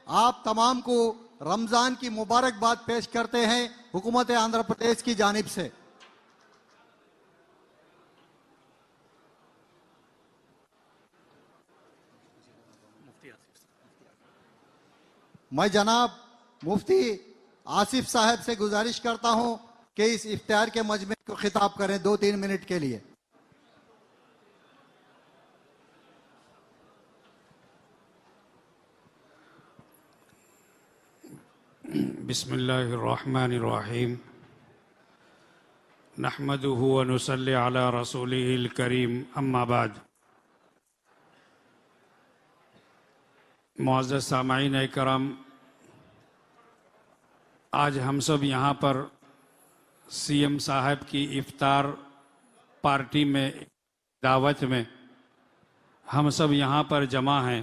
आप तमाम को रमजान की मुबारकबाद पेश करते हैं हुकूमत आंध्र प्रदेश की जानिब से। मैं जनाब मुफ्ती आसिफ साहब से गुजारिश करता हूं कि इस इफ्तार के मजमे को खिताब करें 2-3 मिनट के लिए। बिस्मिल्लाहिर्रहमानिर्रहीम नहमदुहु व नुसल्ली अला रसूलिहिल करीम अम्मा बाद। मुअज़्ज़ज़ सामाईन इकराम, आज हम सब यहाँ पर सीएम साहब की इफ्तार पार्टी में दावत में हम सब यहाँ पर जमा हैं।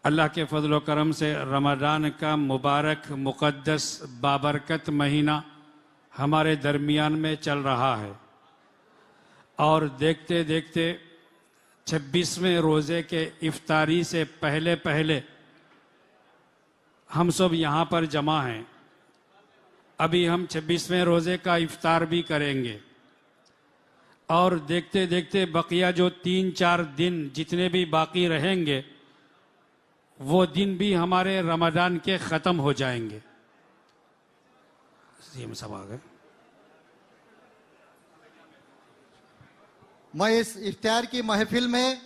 अल्लाह के फजल व करम से रमज़ान का मुबारक मुक़द्दस बाबरकत महीना हमारे दरमियान में चल रहा है और देखते देखते 26वें रोज़े के इफ्तारी से पहले पहले हम सब यहाँ पर जमा हैं। अभी हम 26वें रोज़े का इफ्तार भी करेंगे और देखते देखते बकिया जो 3-4 दिन जितने भी बाकी रहेंगे वो दिन भी हमारे रमज़ान के ख़त्म हो जाएंगे। सीएम साहब आ गए। मैं इस इफ्तार की महफिल में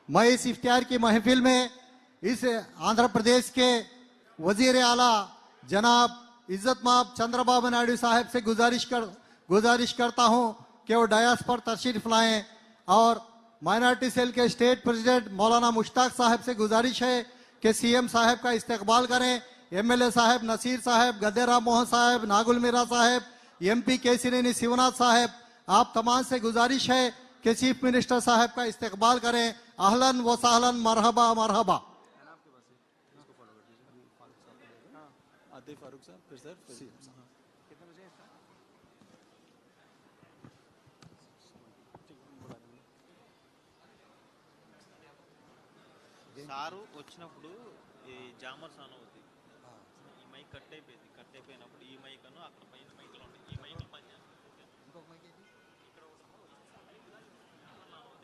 मैं इस इफ्तार की महफिल में इस आंध्र प्रदेश के वजीर आला जनाब इज्जत माब चंद्रबाबू नायडू साहब से गुजारिश करता हूं कि वो डायस पर तशरीफ लाएं और माइनॉरिटी सेल के स्टेट प्रेसिडेंट मौलाना मुश्ताक साहब से गुजारिश है कि सीएम साहब का इस्तकबाल करें। एमएलए साहब नसीर साहब, गद्देराम मोहन साहब, नागुल मीरा साहब, एमपी केसिनेनी शिवनाथ साहब, आप तमाम से गुजारिश है कि चीफ मिनिस्टर साहब का इस्तकबाल करें। अहलन व सहलन, मरहबा मरहबा। సారు వచ్చినప్పుడు ఈ జామర్ సాన్ అవుతుంది, ఈ మైక్ కట్ అయిపోయినప్పుడు ఈ మైక్ అను అక్కడ పైన మైక్లో ఉంటాయి, ఈ మైక్ పనిచేస్తుంది. ఇంకొక మైక్ ఏంటి ఇక్కడ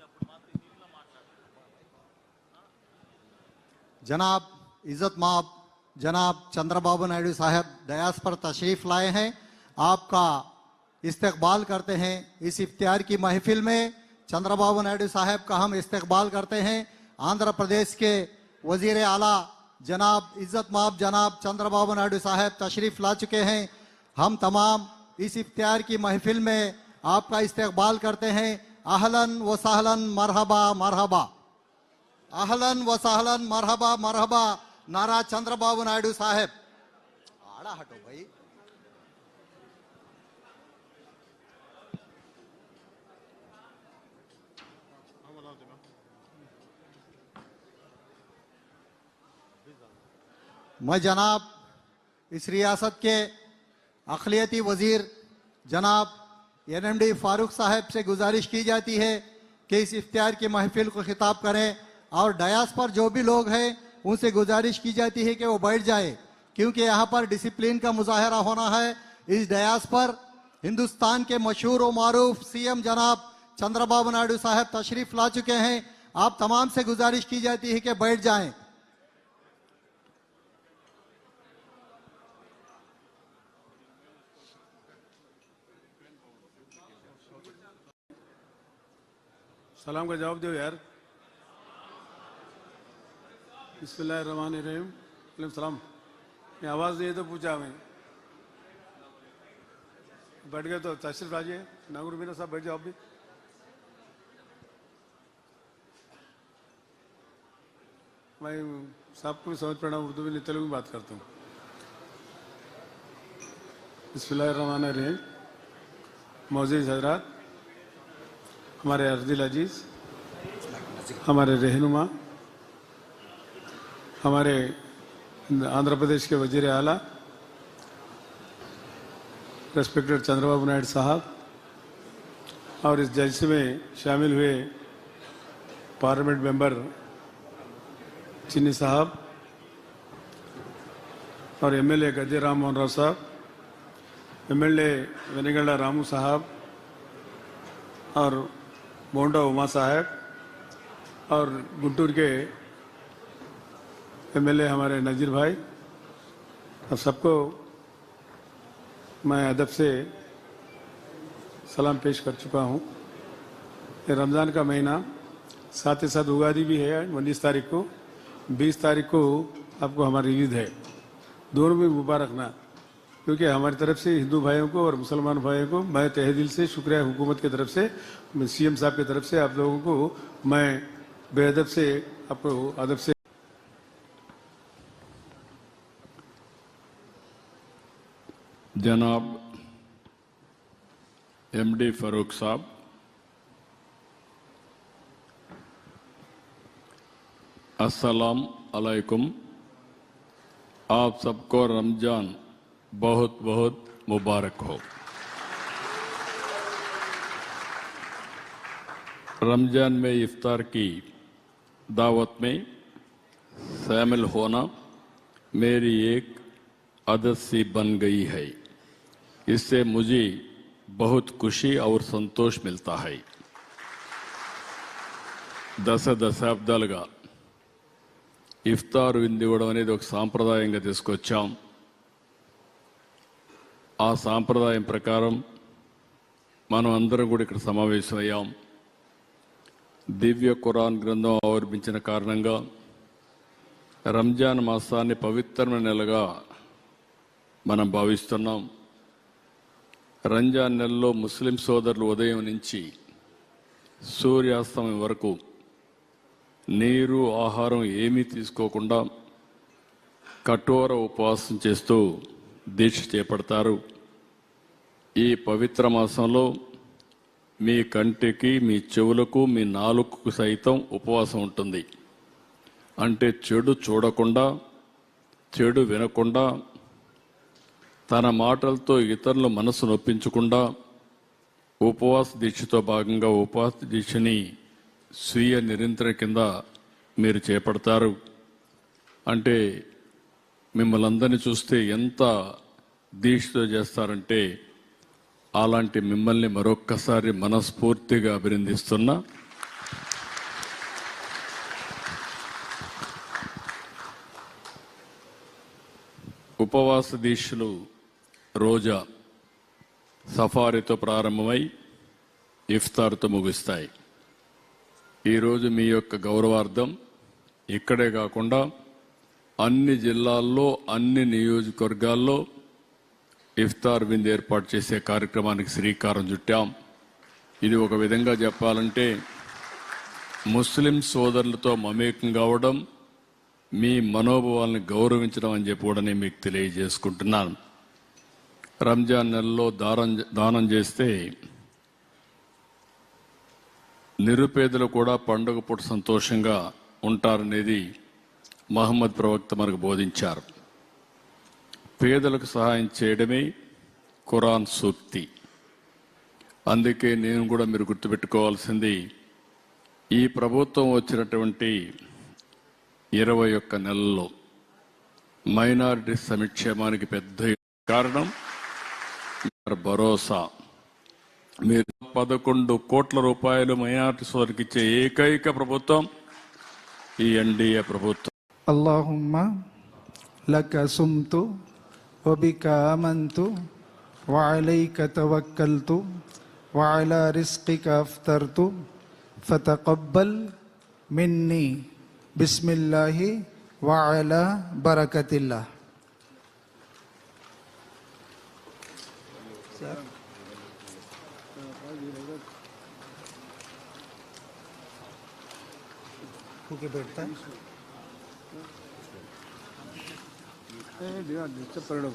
అప్పుడు మాత్రం దీనిలో మాట్లాడాలి. जनाब इज्जत माब जनाब चंद्रबाबू नायडू साहब डयास पर तशरीफ लाए हैं। आपका इस्तकबाल करते हैं इस इफ्तार की महफिल में। चंद्रबाबू नायडू साहब का हम इस्तकबाल करते हैं। आंध्र प्रदेश के वजीर आला जनाब इज्जत माब जनाब चंद्रबाबू नायडू साहब तशरीफ ला चुके हैं। हम तमाम इस इफ्तार की महफिल में आपका इस्तकबाल करते हैं। अहलन व सहलन, मरहबा मरहबा। अहलन व सहलन, मरहबा मरहबा। नारा चंद्रबाबू नायडू साहब। आड़ा हटो भाई। मैं जनाब इस रियासत के अक़लियती वजीर जनाब एनएमडी फारूक साहब से गुजारिश की जाती है कि इस इफ्तार की महफिल को खिताब करें और डयास पर जो भी लोग हैं उनसे गुजारिश की जाती है कि वो बैठ जाए, क्योंकि यहाँ पर डिसिप्लिन का मुजाहरा होना है। इस डयास पर हिंदुस्तान के मशहूर व मारूफ सीएम जनाब चंद्रबाबू नायडू साहब तशरीफ ला चुके हैं। आप तमाम से गुजारिश की जाती है कि बैठ जाएं। सलाम का जवाब दो यार। बिस्मिल्लाहिर्रहमानिर्रहीम। सलाम। मैं आवाज़ दिए तो पूछा, मैं बैठ गए तो तशरीफ लाजिए। नागुर मीरा साहब बैठ जाओ। भी मैं साहब को भी समझ पड़ा, उर्दू में नहीं तेलुगु में बात करता हूँ। बिस्मिल्लाहिर्रहमानिर्रहीम। मौजूद हजरात, हमारे अर्दिल अजीज़, हमारे रहनुमा, हमारे आंध्र प्रदेश के वजीर आला रेस्पेक्टेड चंद्रबाबू नायडू साहब और इस जलसे में शामिल हुए पार्लियामेंट मेंबर चिन्नी साहब और एमएलए गद्दे राम मोहन राव साहब, एमएलए वेनिगंडा रामू साहब और मोंडा उमा साहब और गुंटूर के एमएलए हमारे नजीर भाई, और सबको मैं अदब से सलाम पेश कर चुका हूँ। ये रमज़ान का महीना, साथ ही साथ उगादी भी है 19 तारीख को, 20 तारीख को आपको हमारी ईद है। दोनों में मुबारक ना, क्योंकि हमारी तरफ से हिंदू भाइयों को और मुसलमान भाइयों को मैं तहे दिल से शुक्रिया, हुकूमत की तरफ से, सीएम साहब की तरफ से आप लोगों को मैं बेअदब से आपको अदब से जनाब एमडी फारूक साहब, अस्सलाम अलैकुम। आप सबको रमजान बहुत बहुत मुबारक हो। रमजान में इफ्तार की दावत में शामिल होना मेरी एक आदत सी बन गई है। इससे मुझे बहुत खुशी और संतोष मिलता है। దశాబ్దాలుగా ఇఫ్తార్ విందు ఇవ్వడం అనేది ఒక సాంప్రదాయంగా తీసుకొచ్చాం. ఆ సాంప్రదాయం ప్రకారం మనం అందరం కూడా ఇక్కడ సమావేశమయ్యాం. దివ్య ఖురాన్ గ్రంథం అవలంబించిన కారణంగా రంజాన్ మాసాన్ని పవిత్రమైన నెలగా మనం భావిస్తున్నాం. రంజాన్ నెలలో ముస్లిం సోదరులు ఉదయం నుంచి సూర్యాస్తమయం వరకు నీరు ఆహారం ఏమీ తీసుకోకుండా కఠోర ఉపవాసం చేస్తూ దీక్ష చేపడతారు. ఈ పవిత్ర మాసంలో మీ కంటికి, మీ చెవులకు, మీ నాలుకకు సైతం ఉపవాసం ఉంటుంది. అంటే చెడు చూడకుండా, చెడు వినకుండా, తన మాటలతో ఇతరుల మనసు నొప్పించకుండా ఉపవాస దీక్షతో భాగంగా ఉపవాస దీక్షని స్వీయ నిరంతర కింద మీరు చేపడతారు. అంటే మిమ్మల్ని అందరినీ చూస్తే ఎంత దీక్షతో చేస్తారంటే అలాంటి మిమ్మల్ని మరొక్కసారి మనస్ఫూర్తిగా అభినందిస్తున్నా. ఉపవాస దీక్షలు రోజా సఫారీతో ప్రారంభమై ఇఫ్తార్తో ముగుస్తాయి. ఈరోజు మీ యొక్క గౌరవార్థం ఇక్కడే కాకుండా అన్ని జిల్లాల్లో, అన్ని నియోజకవర్గాల్లో ఇఫ్తార్ విందు ఏర్పాటు చేసే కార్యక్రమానికి శ్రీకారం చుట్టాం. ఇది ఒక విధంగా చెప్పాలంటే ముస్లిం సోదరులతో మమేకం కావడం, మీ మనోభావాలను గౌరవించడం అని చెప్పి కూడా నేను మీకు తెలియజేసుకుంటున్నాను. రంజాన్ నెలలో దానం చేస్తే నిరుపేదలు కూడా పండుగ పూట సంతోషంగా ఉంటారనేది మహమ్మద్ ప్రవక్త మనకు బోధించారు. పేదలకు సహాయం చేయడమే ఖురాన్ సూక్తి. అందుకే నేను కూడా మీరు గుర్తుపెట్టుకోవాల్సింది, ఈ ప్రభుత్వం వచ్చినటువంటి 21 నెలల్లో మైనారిటీ సంక్షేమానికి పెద్ద కారణం భరోసా. మీరు 11 కోట్ల రూపాయలు మైనారిటీ సోదరికి ఇచ్చే ఏకైక ప్రభుత్వం ఈ ఎన్డీఏ ప్రభుత్వం. అల్లాహుమ్మా లక సుమ్తు వబిక ఆమంతు వఅలైక తవక్కల్తు వఅలా రిజ్కిక అఫ్తర్తు ఫతకబ్బల్ మిన్నీ బిస్మిల్లాహి వఅలా బరకతిల్లాహ్. ఓకే బెడతా చెప్పడం